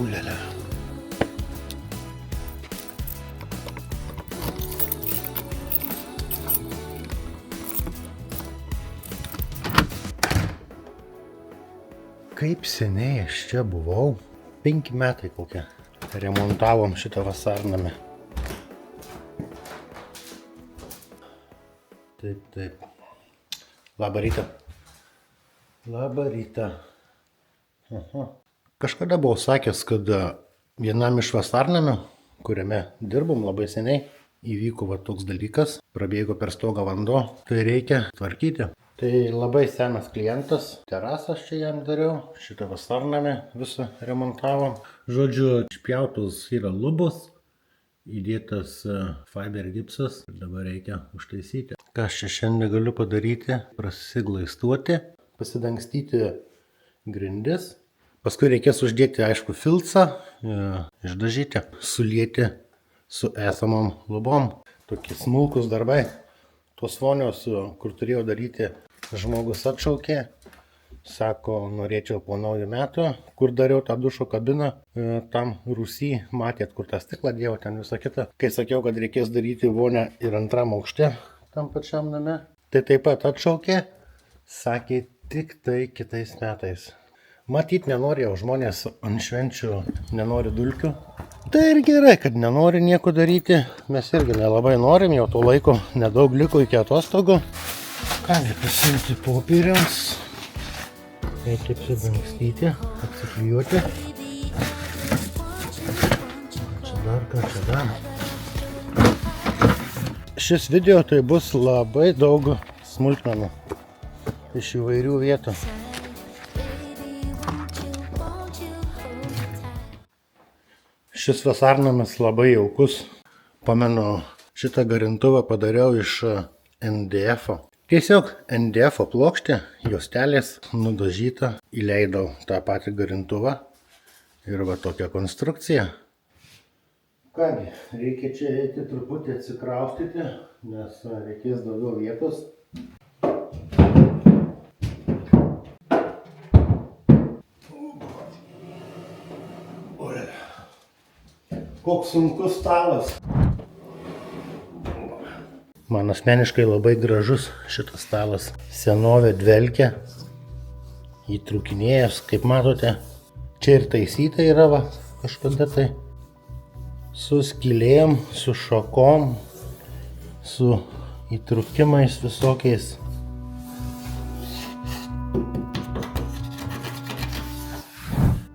Ulele. Kaip seniai aš čia buvau? 5 metai kokie. Remontavom šitą vasarnamį. Taip. Labą rytą. Labą rytą. Aha. Kažkada buvau sakęs, kad vienam iš vasarnamių, kuriame dirbom labai seniai, įvyko toks dalykas, prabėgo per stogą vanduo, tai reikia tvarkyti. Tai labai senas klientas, terasą aš čia jam dariau, šitą vasarnamį visą remontavom. Žodžiu, išpjautos yra lubos, įdėtas fiber gipsas ir dabar reikia užtaisyti. Ką aš čia šiandien galiu padaryti? Prasiglaistuoti, pasidangstyti grindis. Paskui reikės uždėti, aišku, filcą, išdažyti, sulieti su esamom lubom. Tokie smulkus darbai. Tos vonios, kur turėjau daryti, žmogus atšaukė. Sako, norėčiau po naujų metų, kur dariau tą dušo kabiną, tam Rūsy, matėt, kur tą stiklą dėjau, ten visą kitą. Kai sakiau, kad reikės daryti vonę ir antram aukšte, tam pačiam name, tai taip pat atšaukė, sakė, tik tai kitais metais. Matyt, nenorėjau, žmonės ant švenčių nenori dulkių. Tai ir gerai, kad nenori nieko daryti, mes irgi nelabai norim, jau to laiko nedaug liko iki atostogų. Gali pasimti popieriams, reikia apsidangstyti, atsiklijuoti. Čia dar. Šis video tai bus labai daug smulkmenų iš įvairių vietų. Šis vasarnamis labai jaukus. Pamenu, šitą garintuvą padariau iš NDF-o. Tiesiog NDF-o plokštė, juostelės nudažyta, įleidau tą patį garintuvą ir va tokia konstrukcija. Kągi, reikia čia eiti truputį atsikraustyti, nes reikės daugiau vietos. Koks sunkus stalas. Man asmeniškai labai gražus šitas stalas. Senovė dvelkia, įtrūkinėjęs, kaip matote. Čia ir taisyta yra va, kažkada tai. Su skylėm, su šakom, su įtrūkimais visokiais.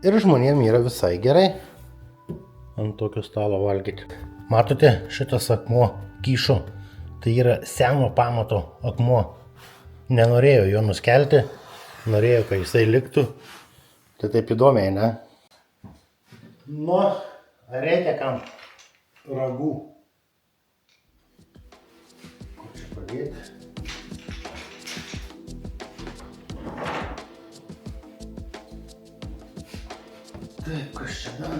Ir žmonėm yra visai gerai ant tokio stalo valgyti. Matote, šitas akmuo kyšo. Tai yra seno pamato akmuo. Nenorėjau jo nuskelti, norėjau, kad jisai liktų. Tai taip įdomiai, ne? Nu, ar reikia kam ragų? Kur čia padėti? Taip, kas čia dar?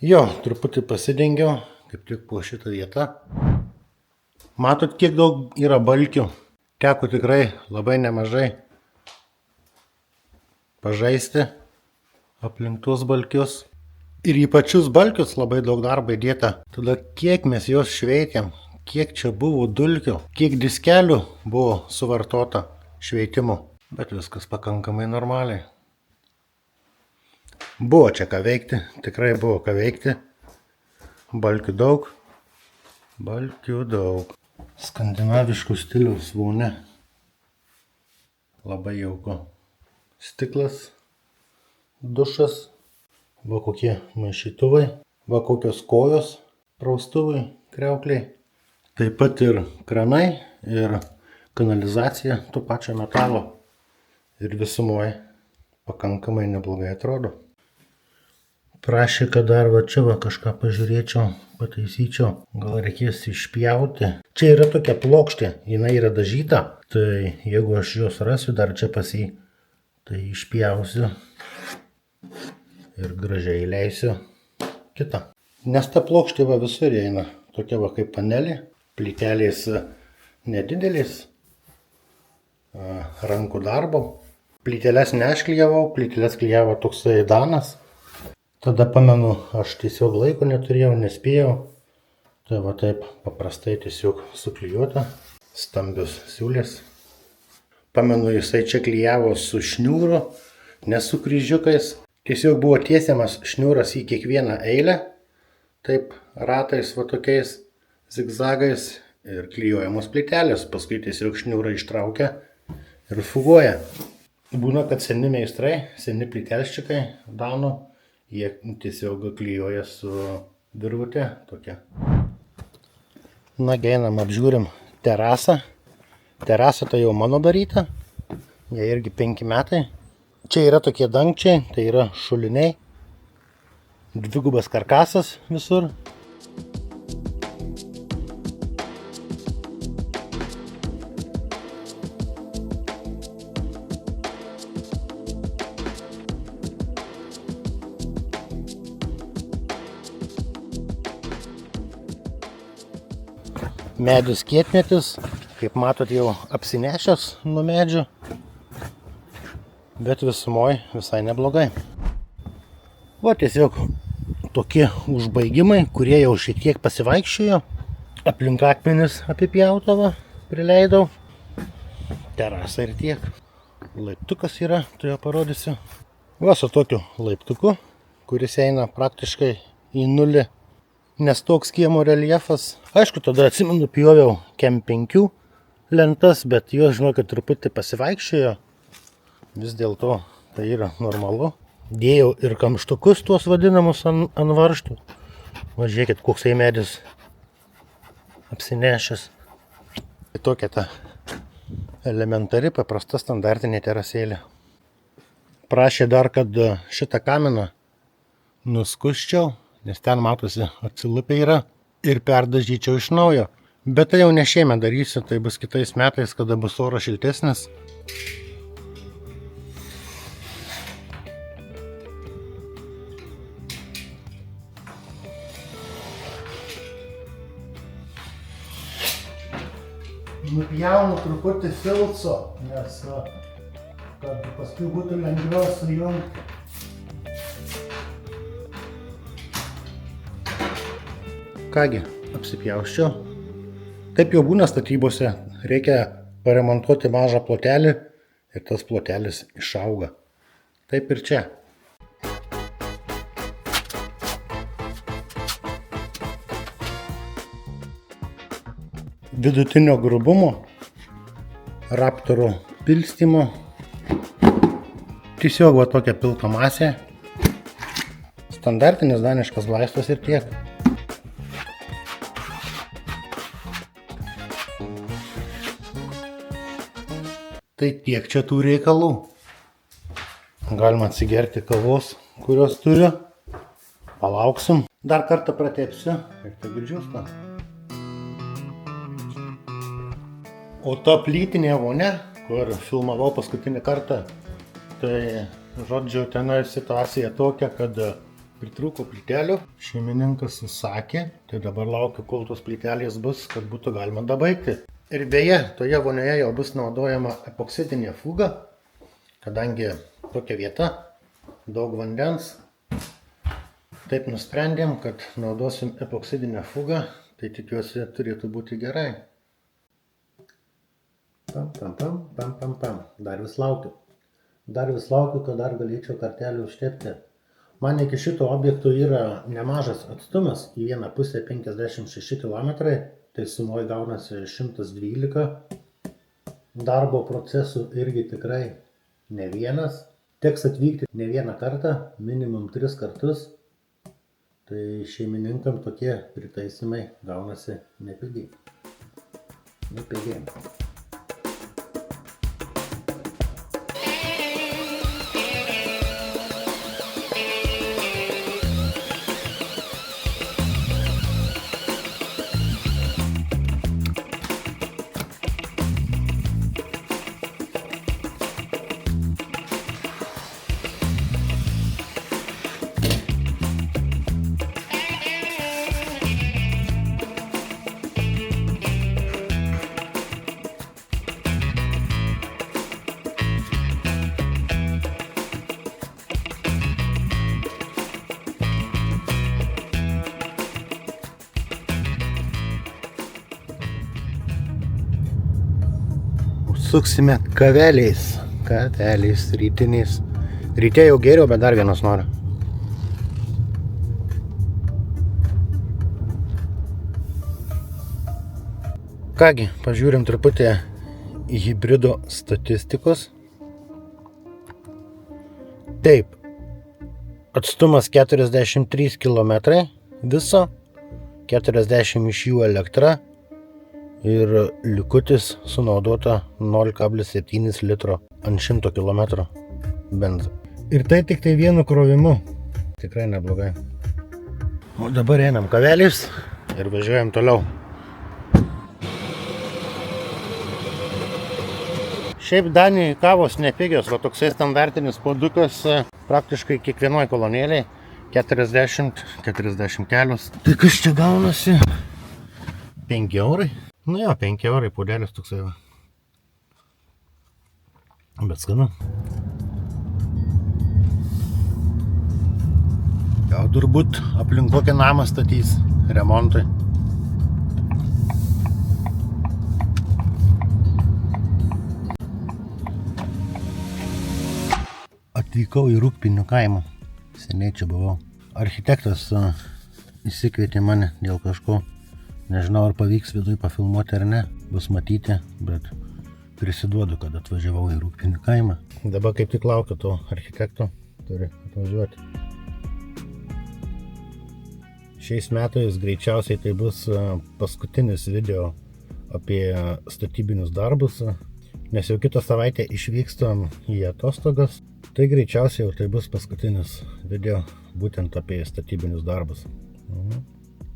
Jo, truputį pasidengiau, kaip tik po šitą vietą. Matot, kiek daug yra balkių. Teko tikrai labai nemažai pažaisti aplink tuos balkius. Ir į pačius balkius labai daug darbo įdėta. Tada kiek mes juos šveitėm, kiek čia buvo dulkių, kiek diskelių buvo suvartota šveitimu. Bet viskas pakankamai normaliai. Buvo čia ką veikti, tikrai buvo ką veikti. Balkių daug. Skandinaviškų stiliaus vonia. Labai jauku. Stiklas, dušas, va kokie maišytuvai, va kokios kojos praustuvai, kriaukliai. Taip pat ir kranai ir kanalizacija to pačio metalo. Ir visumoje pakankamai neblogai atrodo. Prašė, kad dar va čia va kažką pažiūrėčiau, pataisyčiau. Gal reikės išpjauti. Čia yra tokia plokštė, jinai yra dažyta. Tai jeigu aš jos rasiu dar čia pas jį, tai išpjausiu ir gražiai įleisiu kitą. Nes ta plokštė va visur eina, tokia va kaip panelė, plytelės nedidelis, rankų darbo. Plyteles nešklijavau, plyteles klijavo toksai Danas. Tada pamenu, aš tiesiog laiko neturėjau, nespėjau. Tai va taip paprastai tiesiog suklijuota, stambios siūlės. Pamenu, jisai čia klijavo su šniūru, ne su kryžiukais. Tiesiog buvo tiesiamas šniūras į kiekvieną eilę, taip ratais va tokiais zigzagais ir klijuojamos plytelės. Paskui tiesiog šniūrą ištraukia ir fuguoja. Būna, kad seni meistrai, seni plytelščikai Danų, jie tiesiog klijuoja su virvutė tokia. Nagi einam apžiūrim terasą. Terasa tai jau mano daryta, jie irgi 5 metai. Čia yra tokie dangčiai, tai yra šuliniai, dvigubas karkasas visur. Medis kietmetis, kaip matot, jau apsinešęs nuo medžių, bet visumoj visai neblogai. Va tiesiog tokie užbaigimai, kurie jau šiek tiek pasivaikščiojo. Aplink akmenis apipjautą va, prileidau. Terasa ir tiek. Laiptukas yra, tai jau parodysiu. Va su tokiu laiptuku, kuris eina praktiškai į nulį. Nes toks kiemo reljefas. Aišku, tada atsimenu, pjoviau kem 5 lentas, bet jos, žinokit, truputį pasivaikščiojo. Vis dėlto tai yra normalu. Dėjau ir kamštukus tuos vadinamus ant varžtų. Va, žiūrėkit, koksai medis apsinešęs. Tai tokia ta elementari, paprasta standartinė terasėlė. Prašė dar, kad šitą kaminą nuskusčiau, nes ten matosi atsilupė yra, ir perdažyčiau iš naujo. Bet tai jau ne šiemet darysiu, tai bus kitais metais, kada bus oras šiltesnis. Nupjaunu truputį filco, nes kad paskui būtų lengviau sujungti. Kągi, apsipjausčiau. Taip jau būna statybose, reikia paremontuoti mažą plotelį ir tas plotelis išauga. Taip ir čia. Vidutinio grubumo, raptoro pilstymo. Tiesiog va tokia pilka masė. Standartinis daniškas glaistas ir tiek. Tai tiek čia tų reikalų. Galima atsigerti kavos, kurios turiu. Palauksim. Dar kartą pratepsiu ir tai girdžiusta. O ta plytinė vonia, kur filmavau paskutinį kartą, tai, žodžiu, tenai situacija tokia, kad pritrūko plytelių. Šeimininkas užsakė, tai dabar laukiu, kol tos plytelės bus, kad būtų galima dabaigti. Ir beje, toje vonioje jau bus naudojama epoksidinė fuga, kadangi tokia vieta, daug vandens. Taip nusprendėm, kad naudosim epoksidinę fugą, tai tikiuosi turėtų būti gerai. Pam. Dar vis laukiu. Kad dar galėčiau kartelį užtepti. Man iki šito objekto yra nemažas atstumas, į vieną pusę 56 km, tai sumoj gaunasi 112. Darbo procesų irgi tikrai ne vienas. Teks atvykti ne vieną kartą, minimum 3 kartus. Tai šeimininkam tokie pritaisymai gaunasi nepigiai. Suksime kaveliais. Kaveliais rytiniais. Ryte jau geriau, bet dar vienas noriu. Kągi, pažiūrim truputį į hibrido statistikos. Taip, atstumas 43 km viso, 40 iš jų elektra ir likutis sunaudota 0,7 litro ant 100 km benzą. Ir tai tik tai vienu krovimu. Tikrai neblogai. O dabar einam kaveliais ir važiuojam toliau. Šiaip Danijai kavos nepigios, va toksai standartinis puodukas praktiškai kiekvienoj kolonėliai 40 kelios. Tai kas čia gaunasi? 5 eurai? Nu jo, 5 eurai puodelis toksai va. Bet skanu. Jau turbūt aplink kokį namą statys remontui. Atvykau į Rūgpinių kaimą. Seniai čia buvau. Architektas įsikvietė mane dėl kažko. Nežinau, ar pavyks viduj pafilmuoti ar ne. Bus matyti, bet prisiduodu, kad atvažiavau į Rūgpinių kaimą. Dabar kaip tik laukiu to architekto. Turi atvažiuoti. Šiais metais greičiausiai tai bus paskutinis video apie statybinius darbus, nes jau kitą savaitę išvykstam į atostogas. Tai greičiausiai jau tai bus paskutinis video būtent apie statybinius darbus.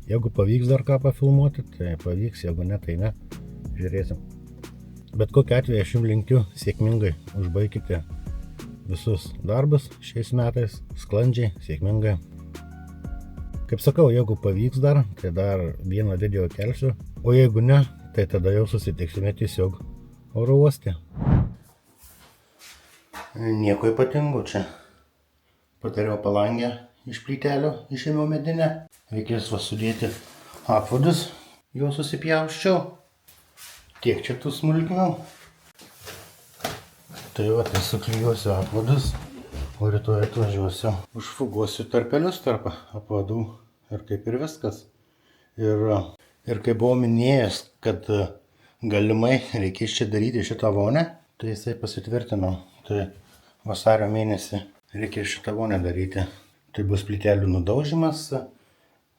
Jeigu pavyks dar ką pafilmuoti, tai pavyks, jeigu ne, tai ne. Žiūrėsim. Bet kokiu atveju aš jums linkiu sėkmingai užbaikite visus darbus šiais metais, sklandžiai, sėkmingai. Kaip sakau, jeigu pavyks dar, tai dar vieną video kelsiu, o jeigu ne, tai tada jau susitiksime tiesiog oro uoste. Nieko ypatingo čia. Padariau palangę iš plytelių, išėmiau medinę. Reikės va sudėti apvadus, jau susipjausčiau. Tiek čia tų smulkmenų. Tai va, tai suklijuosiu apvadus, o rytoj atvažiuosiu. Užfuguosiu tarpelius tarp apvadų ir kaip ir viskas. Ir kaip buvau minėjęs, kad galimai reikės čia daryti šitą vonę, tai jisai pasitvirtino. Tai vasario mėnesį reikės šitą vonę daryti. Tai bus plytelių nudaužimas,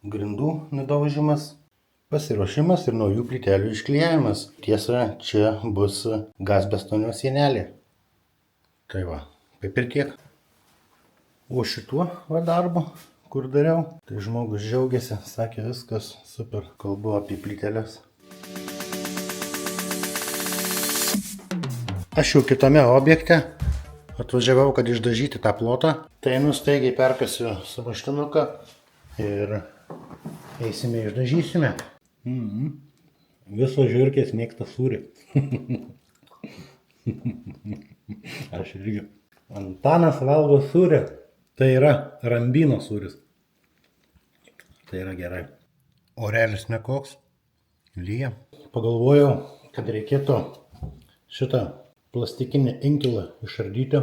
grindų nudaužimas, pasiruošimas ir naujų plytelių išklijavimas. Tiesa, čia bus gasbestonio sienelė. Tai va, kaip ir tiek. O šituo va darbu, kur dariau, tai žmogus džiaugiasi, sakė viskas super, kalbu apie plyteles. Aš jau kitame objekte atvažiavau, kad išdažyti tą plotą. Tai nustaigiai perkasiu sumuštinuką ir eisime išdažysime. Visos žiurkės mėgsta sūrį. Aš irgi. Antanas valgo sūrį. Tai yra rambino sūris. Tai yra gerai. Orelis nekoks. Lyja. Pagalvojau, kad reikėtų šitą plastikinį inkilą išardyti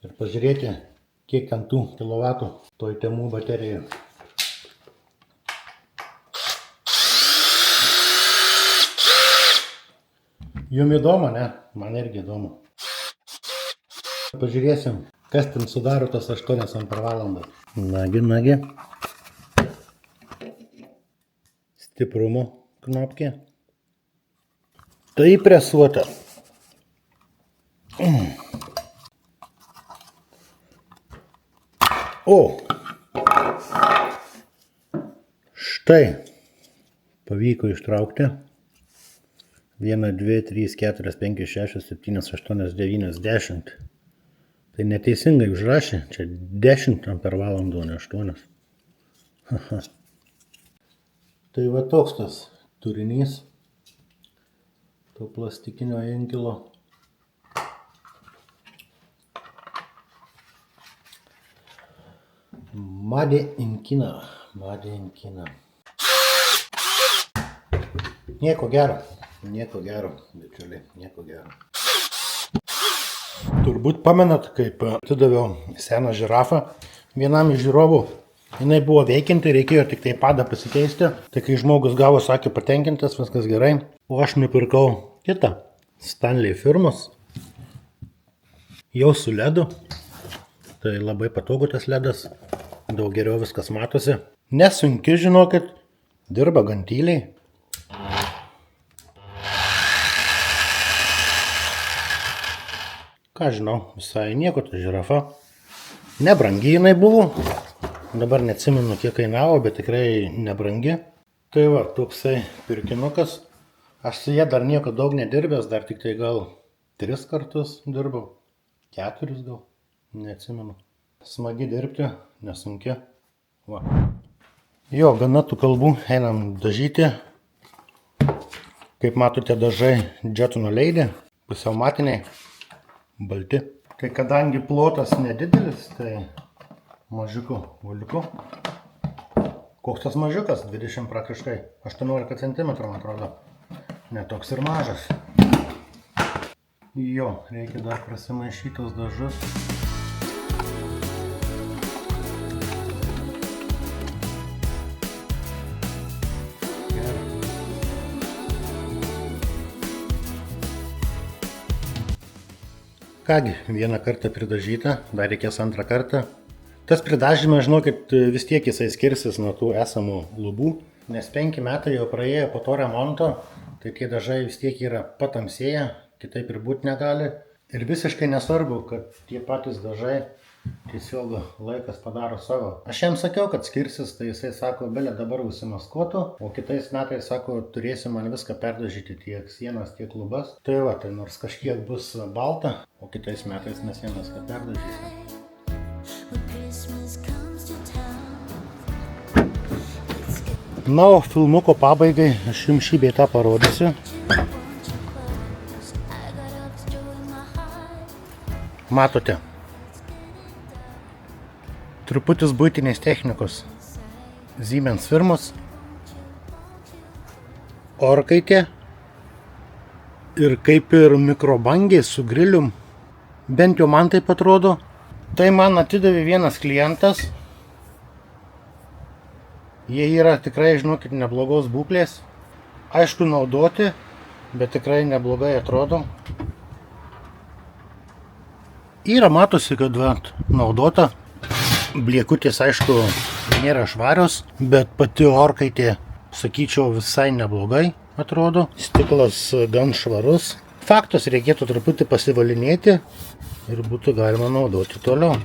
ir pažiūrėti, kiek ant tų kilovatų toj temų baterijoje. Jums įdomu, ne? Man irgi įdomu. Pažiūrėsim, kas ten sudaro tas 8 ampervalandas. Nagi. Stiprumo knopkė. Tai presuota. O! Štai. Pavyko ištraukti. 1, 2, 3, 4, 5, 6, 7, 8, 9, 10. Tai neteisingai užrašė. Čia 10 ampervalandų, ne 8. Tai va toks tas turinys to plastikinio inkilo. Made in Kina. Nieko gero. Nieko gero, bičiuliai, nieko gero. Turbūt pamenat, kaip atidaviau seną žirafą vienam iš žiūrovų. Jinai buvo veikianti, reikėjo tik tai padą pasikeisti. Tai kai žmogus gavo, sakė patenkintas, viskas gerai. O aš nupirkau kitą Stanley firmos. Jau su ledu. Tai labai patogu tas ledas. Daug geriau viskas matosi. Nesunki, žinokit. Dirba gan tyliai. Ką žinau, visai nieko ta žirafa. Nebrangi jinai buvo. Dabar neatsimenu, kiek kainavo, bet tikrai nebrangi. Tai va, toksai pirkinukas. Aš su jie dar nieko daug nedirbęs, dar tik tai gal 3 kartus dirbau. 4 gal, neatsimenu. Smagi dirbti, nesunki. Va. Jo, gana tų kalbų, einam dažyti. Kaip matote, dažai Jettono Lady, pusiau matiniai, balti. Tai kadangi plotas nedidelis, tai mažiuku valiuku. Koks tas mažiukas? 20 praktiškai 18 cm, man atrodo. Netoks ir mažas. Jo, reikia dar prasimaišyti tos dažus. Kągi, vieną kartą pridažyta, dar reikės antrą kartą. Tas pridažymas, žinokit, vis tiek jisai skirsis nuo tų esamų lubų, nes 5 metai jau praėjo po to remonto, tai tie dažai vis tiek yra patamsėję, kitaip ir būti negali. Ir visiškai nesvarbu, kad tie patys dažai tiesiog laikas padaro savo. Aš jam sakiau, kad skirsis, tai jisai sako, belė dabar užsimaskuotų, o kitais metais sako, turėsi man viską perdažyti, tiek sienas, tiek lubas. Tai va, tai nors kažkiek bus balta, o kitais metais mes jam viską perdažysim. Na, o filmuko pabaigai aš jums šį bei tą parodysiu. Matote. Truputis buitinės technikos. Siemens firmos. Orkaitė. Ir kaip ir mikrobangiai su grilium. Bent jau man taip atrodo. Tai man atidavė vienas klientas. Jie yra tikrai, žinokit, neblogos būklės. Aišku, naudoti, bet tikrai neblogai atrodo. Yra, matosi, kad naudota. Bliekutės, aišku, nėra švarios, bet pati orkaitė, sakyčiau, visai neblogai atrodo. Stiklas gan švarus. Faktas, reikėtų truputį pasivalinėti ir būtų galima naudoti toliau.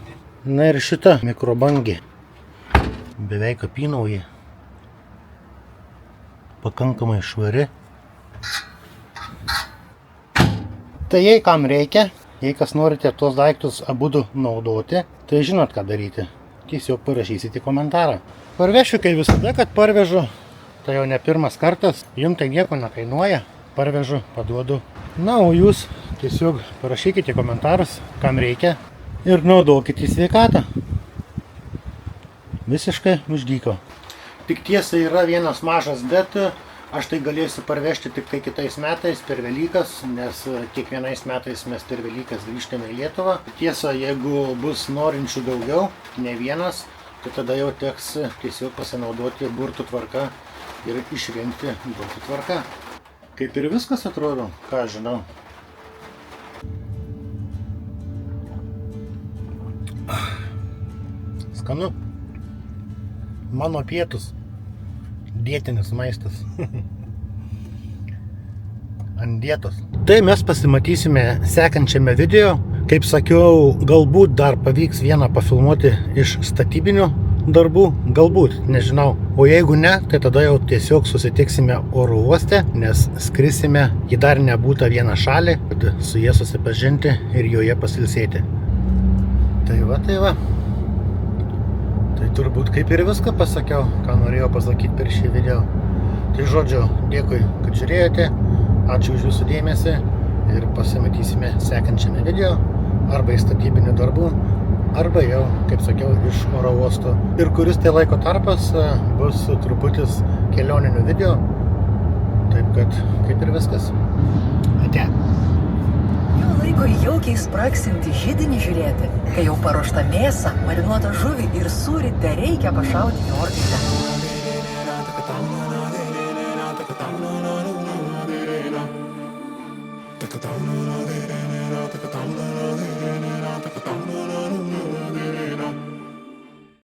Na ir šita mikrobangė. Beveik apynauji. Pakankamai švari. Tai jei kam reikia, jei kas norite tuos daiktus abudu naudoti, tai žinot ką daryti. Tiesiog parašysite komentarą. Parvešiu kaip visada, kad parvežu. Tai jau ne pirmas kartas. Jums tai nieko nekainuoja. Parvežu, paduodu. Na, o jūs tiesiog parašykite komentarus, kam reikia. Ir naudokite į sveikatą. Visiškai uždyko. Tik tiesa yra vienas mažas, bet aš tai galėsiu parvežti tik tai kitais metais per Velykas, nes kiekvienais metais mes per Velykas grįžtame į Lietuvą. Tiesa, jeigu bus norinčių daugiau, ne vienas, tai tada jau teks tiesiog pasinaudoti burtų tvarka ir išrinkti burtų tvarka. Kaip ir viskas atrodo, ką žinau. Skanu. Mano pietus. Dietinis maistas. Ant dietos. Tai mes pasimatysime sekančiame video. Kaip sakiau, galbūt dar pavyks vieną pafilmuoti iš statybinių darbų. Galbūt, nežinau. O jeigu ne, tai tada jau tiesiog susitiksime oro uoste, nes skrisime į dar nebūtą vieną šalį, kad su jie susipažinti ir joje pasilsėti. Tai va, tai va. Tai turbūt kaip ir viską pasakiau, ką norėjau pasakyti per šį video. Tai žodžiu, dėkui, kad žiūrėjote, ačiū už jūsų dėmesį ir pasimatysime sekančiame video, arba iš statybinių darbų, arba jau, kaip sakiau, iš oro uosto. Ir kuris tai laiko tarpas bus truputis kelioninių video, tai Taip kad, kaip ir viskas. Ate. Jau laiko jaukiai spraksinti židinį žiūrėti, kai jau paruošta mėsą, marinuotą žuvį ir sūrį tereikia pašauti į orkaitę.